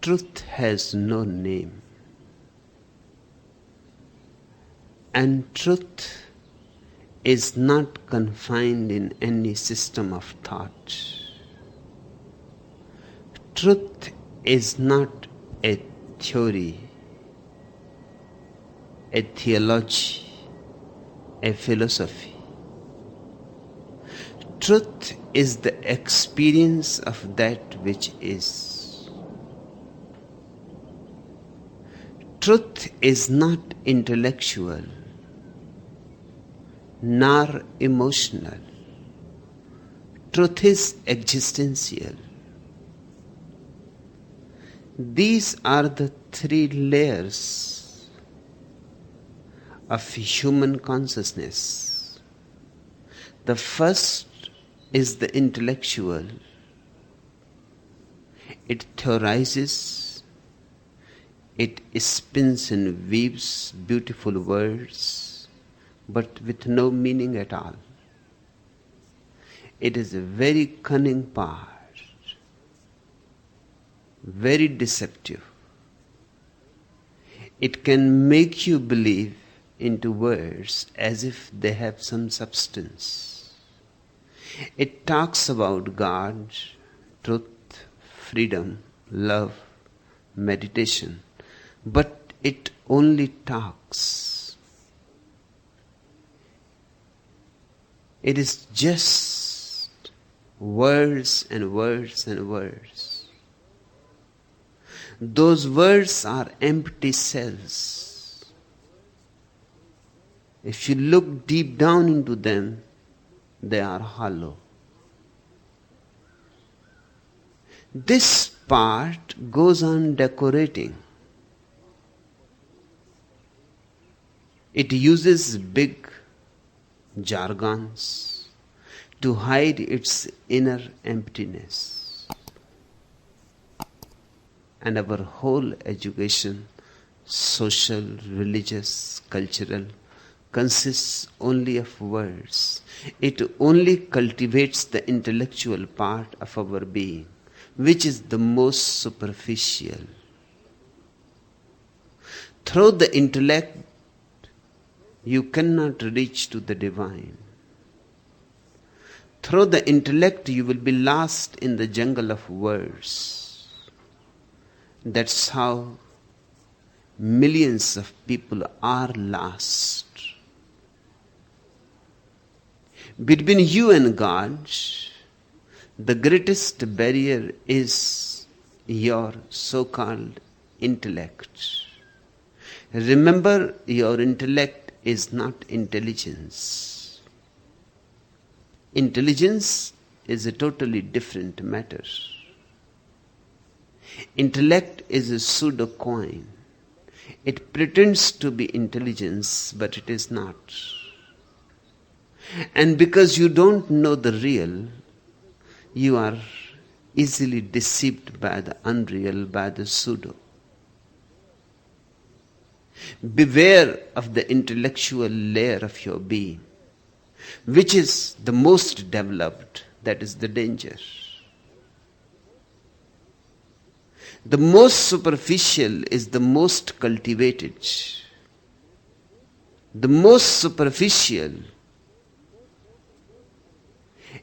truth has no name. And truth is not confined in any system of thought. Truth is not a theory, a theology, a philosophy. Truth is the experience of that which is. Truth is not intellectual nor emotional. Truth is existential. These are the three layers of human consciousness. The first is the intellectual. It theorizes, it spins and weaves beautiful words, but with no meaning at all. It is a very cunning part, very deceptive. It can make you believe into words as if they have some substance. It talks about God, truth, freedom, love, meditation, but it only talks. It is just words and words and words. Those words are empty cells. If you look deep down into them, they are hollow. This part goes on decorating. It uses big jargons to hide its inner emptiness. And our whole education, social, religious, cultural, consists only of words. It only cultivates the intellectual part of our being, which is the most superficial. Through the intellect, you cannot reach to the divine. Through the intellect, you will be lost in the jungle of words. That's how millions of people are lost. Between you and God, the greatest barrier is your so-called intellect. Remember, your intellect is not intelligence. Intelligence is a totally different matter. Intellect is a pseudo coin. It pretends to be intelligence, but it is not. And because you don't know the real, you are easily deceived by the unreal, by the pseudo. Beware of the intellectual layer of your being, which is the most developed. That is the danger. The most superficial is the most cultivated. The most superficial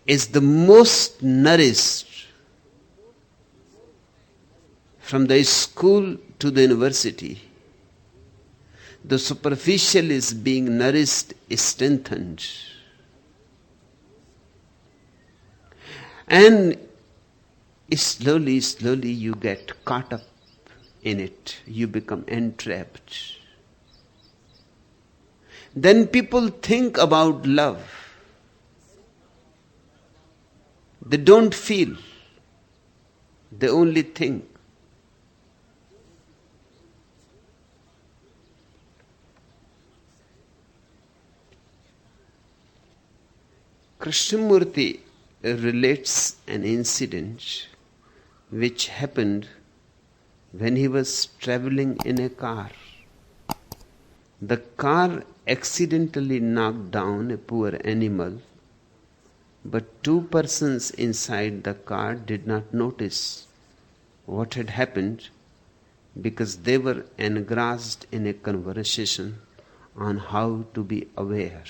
is the most nourished. From the school to the university, the superficial is being nourished, strengthened. And slowly, slowly you get caught up in it. You become entrapped. Then people think about love. They don't feel. They only think. Krishnamurti relates an incident which happened when he was traveling in a car. The car accidentally knocked down a poor animal, but two persons inside the car did not notice what had happened because they were engrossed in a conversation on how to be aware.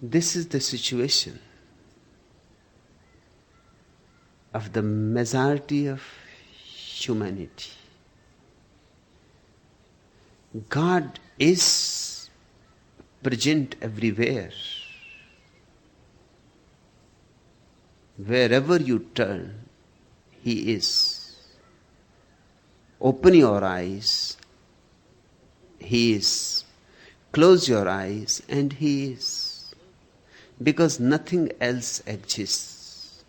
This is the situation of the majority of humanity. God is present everywhere. Wherever you turn, He is. Open your eyes, He is. Close your eyes, and He is. Because nothing else exists.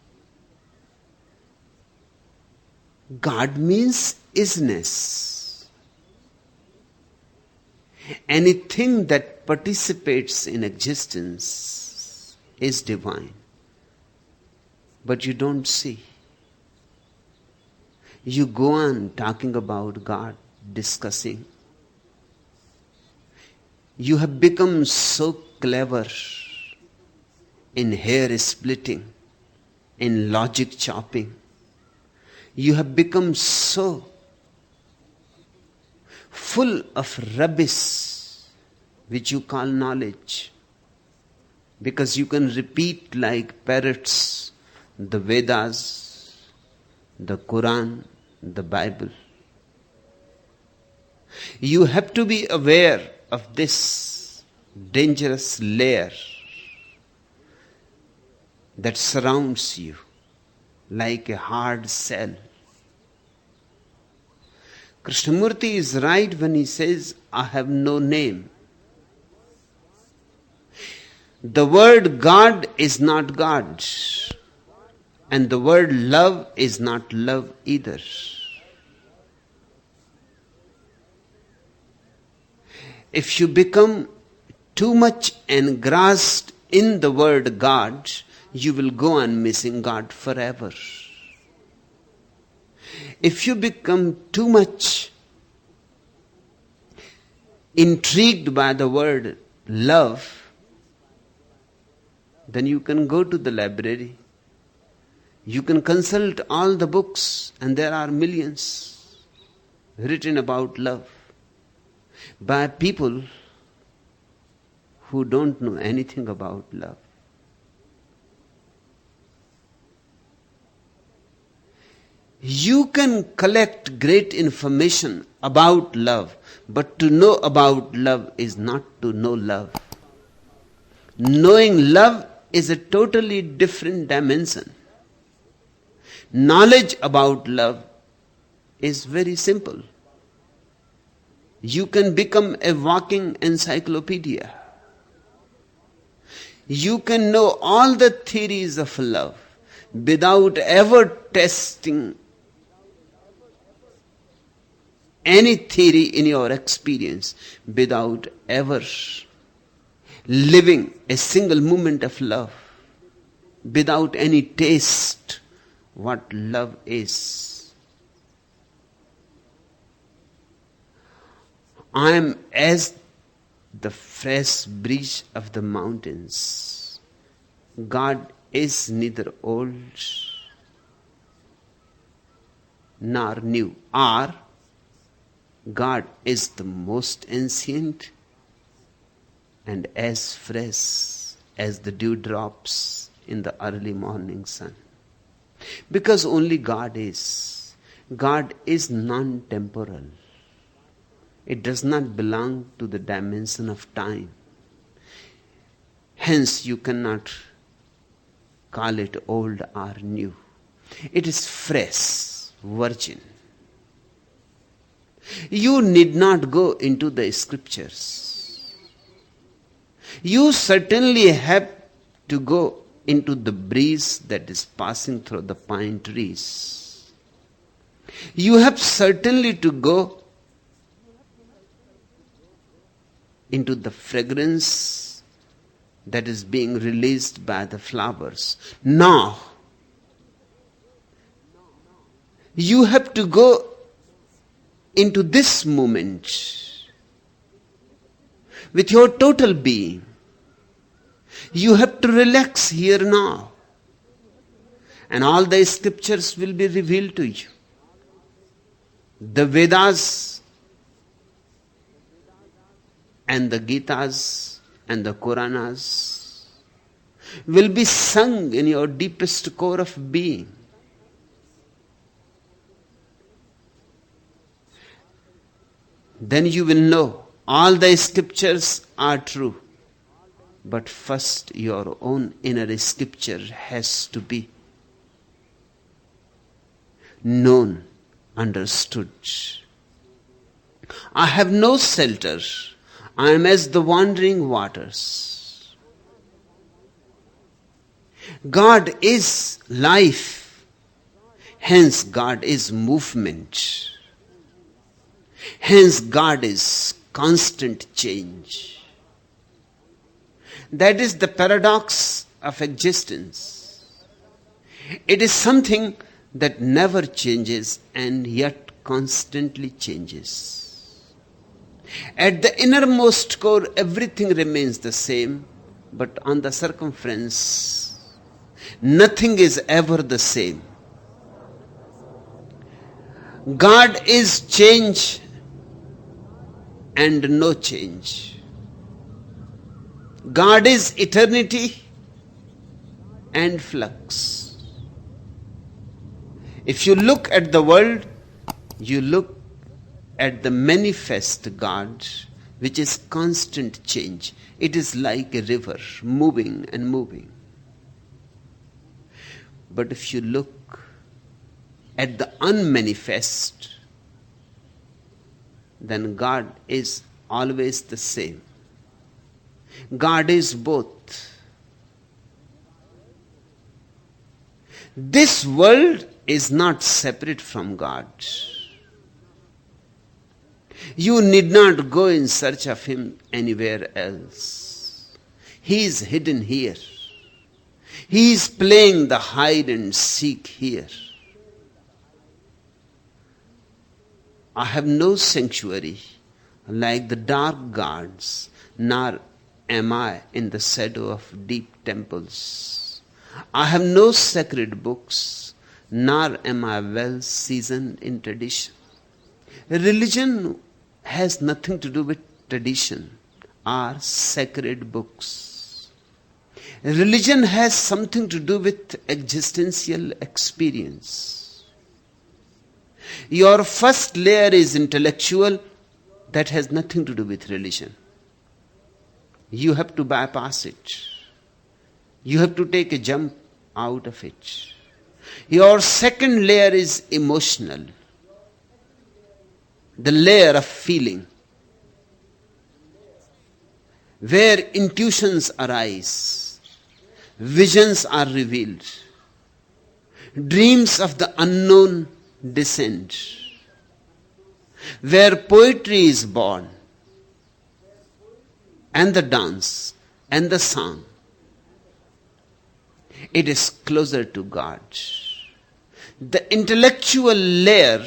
God means isness. Anything that participates in existence is divine. But you don't see. You go on talking about God, discussing. You have become so clever in hair splitting, in logic chopping. You have become so full of rubbish which you call knowledge, because you can repeat like parrots the Vedas, the Quran, the Bible. You have to be aware of this dangerous layer that surrounds you like a hard shell. Krishnamurti is right when he says, I have no name. The word God is not God, and the word love is not love either. If you become too much engrossed in the word God, you will go on missing God forever. If you become too much intrigued by the word love, then you can go to the library. You can consult all the books, and there are millions written about love by people who don't know anything about love. You can collect great information about love, but to know about love is not to know love. Knowing love is a totally different dimension. Knowledge about love is very simple. You can become a walking encyclopedia. You can know all the theories of love without ever testing any theory in your experience, without ever living a single moment of love, without any taste what love is. I am as the fresh breeze of the mountains. God is neither old nor new. Or God is the most ancient and as fresh as the dewdrops in the early morning sun. Because only God is. God is non-temporal. It does not belong to the dimension of time. Hence you cannot call it old or new. It is fresh, virgin. You need not go into the scriptures. You certainly have to go into the breeze that is passing through the pine trees. You have certainly to go into the fragrance that is being released by the flowers. Now, you have to go into this moment with your total being. You have to relax here now. And all the scriptures will be revealed to you. The Vedas and the Gitas and the Puranas will be sung in your deepest core of being. Then you will know all the scriptures are true. But first your own inner scripture has to be known, understood. I have no shelter. I am as the wandering waters. God is life. Hence God is movement. Hence God is constant change. That is the paradox of existence. It is something that never changes and yet constantly changes. At the innermost core, everything remains the same, but on the circumference, nothing is ever the same. God is change and no change. God is eternity and flux. If you look at the world, you look at the manifest God, which is constant change. It is like a river moving and moving. But if you look at the unmanifest, then God is always the same. God is both. This world is not separate from God. You need not go in search of Him anywhere else. He is hidden here. He is playing the hide and seek here. I have no sanctuary like the dark gods, nor am I in the shadow of deep temples. I have no sacred books, nor am I well seasoned in tradition. Religion has nothing to do with tradition or sacred books. Religion has something to do with existential experience. Your first layer is intellectual. That has nothing to do with religion. You have to bypass it. You have to take a jump out of it. Your second layer is emotional. The layer of feeling, where intuitions arise, visions are revealed, dreams of the unknown descend, where poetry is born, and the dance and the song. It is closer to God. The intellectual layer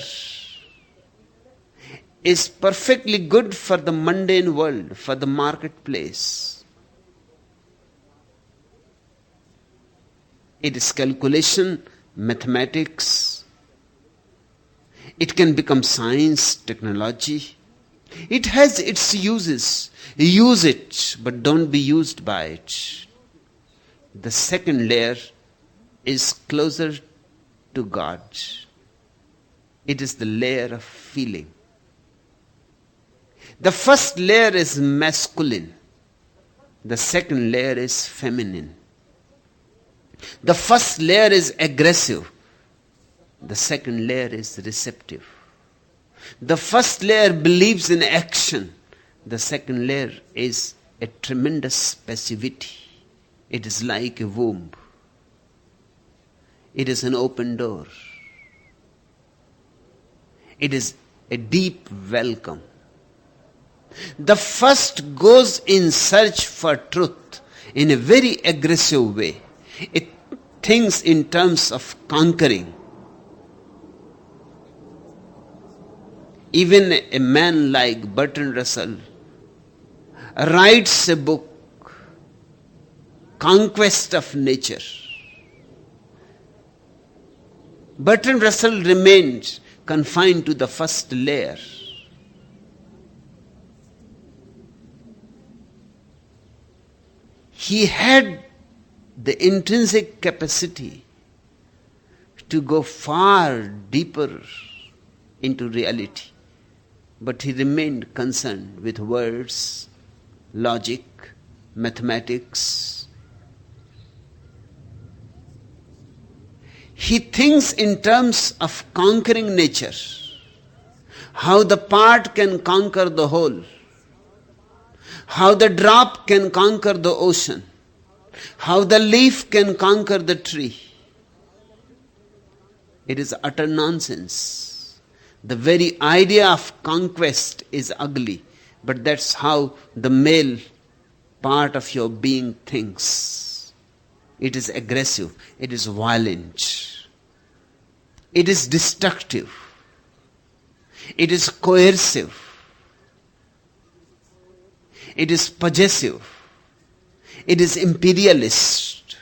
is perfectly good for the mundane world, for the marketplace. It is calculation, mathematics. It can become science, technology. It has its uses. Use it, but don't be used by it. The second layer is closer to God. It is the layer of feeling. The first layer is masculine. The second layer is feminine. The first layer is aggressive. The second layer is receptive. The first layer believes in action. The second layer is a tremendous passivity. It is like a womb. It is an open door. It is a deep welcome. The first goes in search for truth in a very aggressive way. It thinks in terms of conquering. Even a man like Bertrand Russell writes a book conquest of nature. Bertrand Russell remained confined to the first layer. He had the intrinsic capacity to go far deeper into reality, but he remained concerned with words, logic, mathematics. He thinks in terms of conquering nature, how the part can conquer the whole, how the drop can conquer the ocean, how the leaf can conquer the tree. It is utter nonsense. The very idea of conquest is ugly, but that's how the male part of your being thinks. It is aggressive, it is violent, it is destructive, it is coercive, it is possessive, it is imperialist.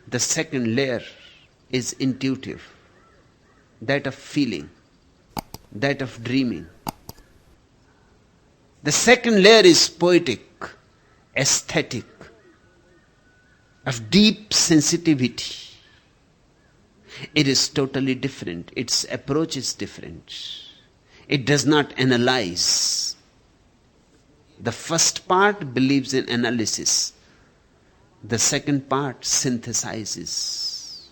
The second layer is intuitive, that of feeling, that of dreaming. The second layer is poetic, aesthetic, of deep sensitivity. It is totally different. Its approach is different. It does not analyze. The first part believes in analysis. The second part synthesizes.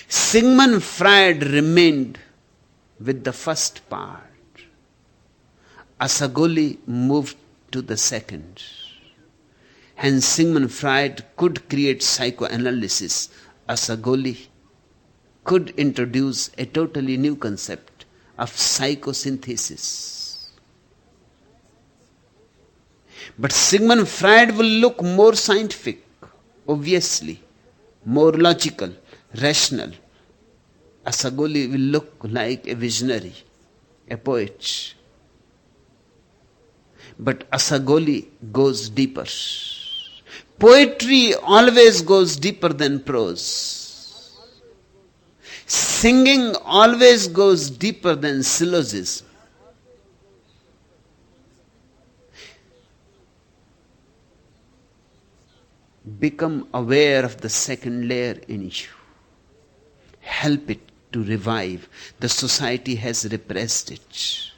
Sigmund Freud remained with the first part. Asagoli moved to the second. Hence Sigmund Freud could create psychoanalysis. Asagoli could introduce a totally new concept of psychosynthesis. But Sigmund Freud will look more scientific, obviously, more logical, rational. Asagoli will look like a visionary, a poet. But Asagoli goes deeper. Poetry always goes deeper than prose. Singing always goes deeper than syllogism. Become aware of the second layer in you. Help it to revive. The society has repressed it.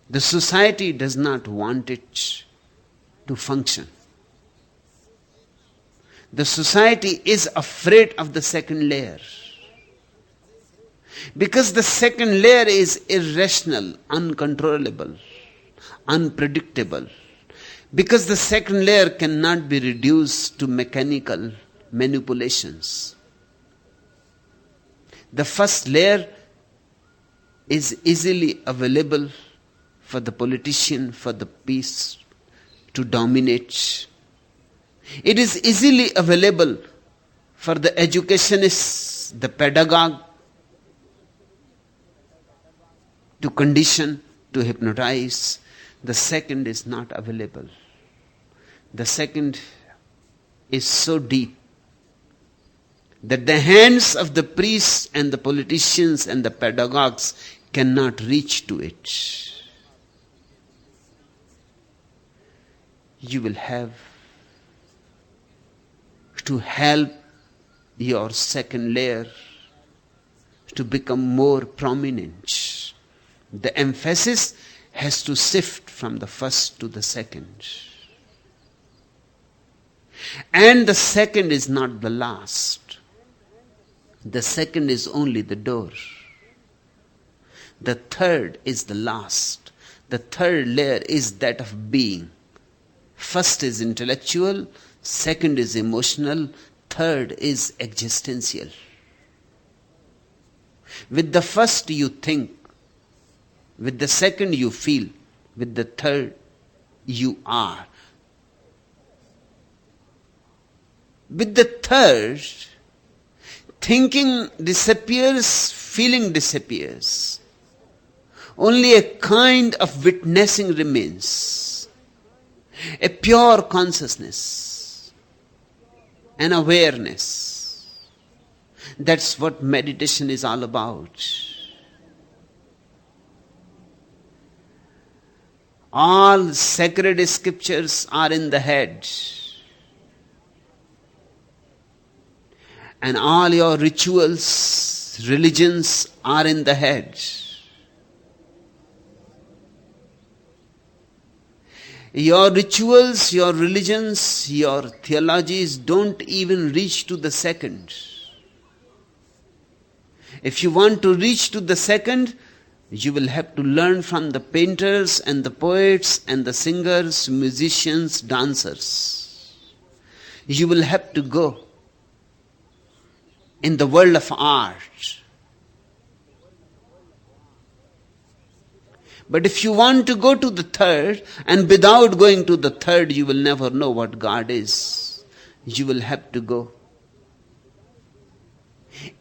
The society does not want it to function. The society is afraid of the second layer. Because the second layer is irrational, uncontrollable, unpredictable. Because the second layer cannot be reduced to mechanical manipulations. The first layer is easily available for the politician, for the peace to dominate. It is easily available for the educationist, the pedagogue to condition, to hypnotize. The second is not available. The second is so deep that the hands of the priests and the politicians and the pedagogues cannot reach to it. You will have to help your second layer to become more prominent. The emphasis has to shift from the first to the second. And the second is not the last. The second is only the door. The third is the last. The third layer is that of being. First is intellectual, second is emotional, third is existential. With the first you think, with the second you feel, with the third you are. With the third, thinking disappears, feeling disappears. Only a kind of witnessing remains. a pure consciousness, an awareness. That's what meditation is all about. All sacred scriptures are in the head, and all your rituals, religions are in the head. Your rituals, your religions, your theologies don't even reach to the second. If you want to reach to the second, you will have to learn from the painters and the poets and the singers, musicians, dancers. You will have to go in the world of art. But if you want to go to the third, and without going to the third, you will never know what God is. You will have to go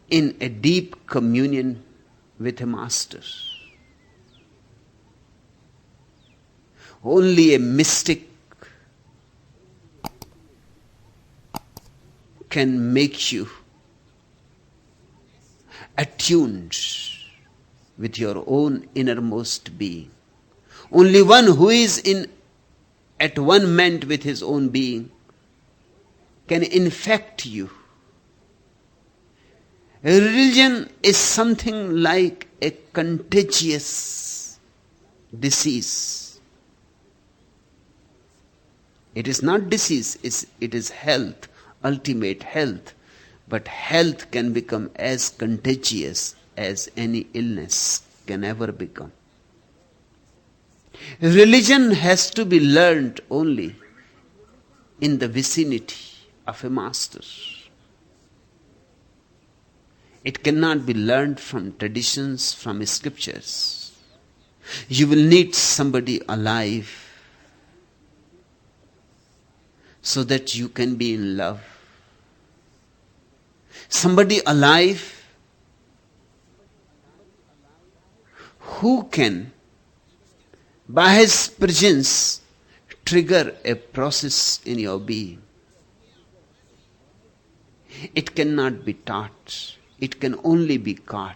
in a deep communion with a master. Only a mystic can make you attuned with your own innermost being. Only one who is at one ment with his own being can infect you. A religion is something like a contagious disease. It is not disease, it is health, ultimate health. But health can become as contagious as any illness can ever become. Religion has to be learned only in the vicinity of a master. It cannot be learned from traditions, from scriptures. You will need somebody alive so that you can be in love. Somebody alive who can, by his presence, trigger a process in your being. It cannot be taught. It can only be caught.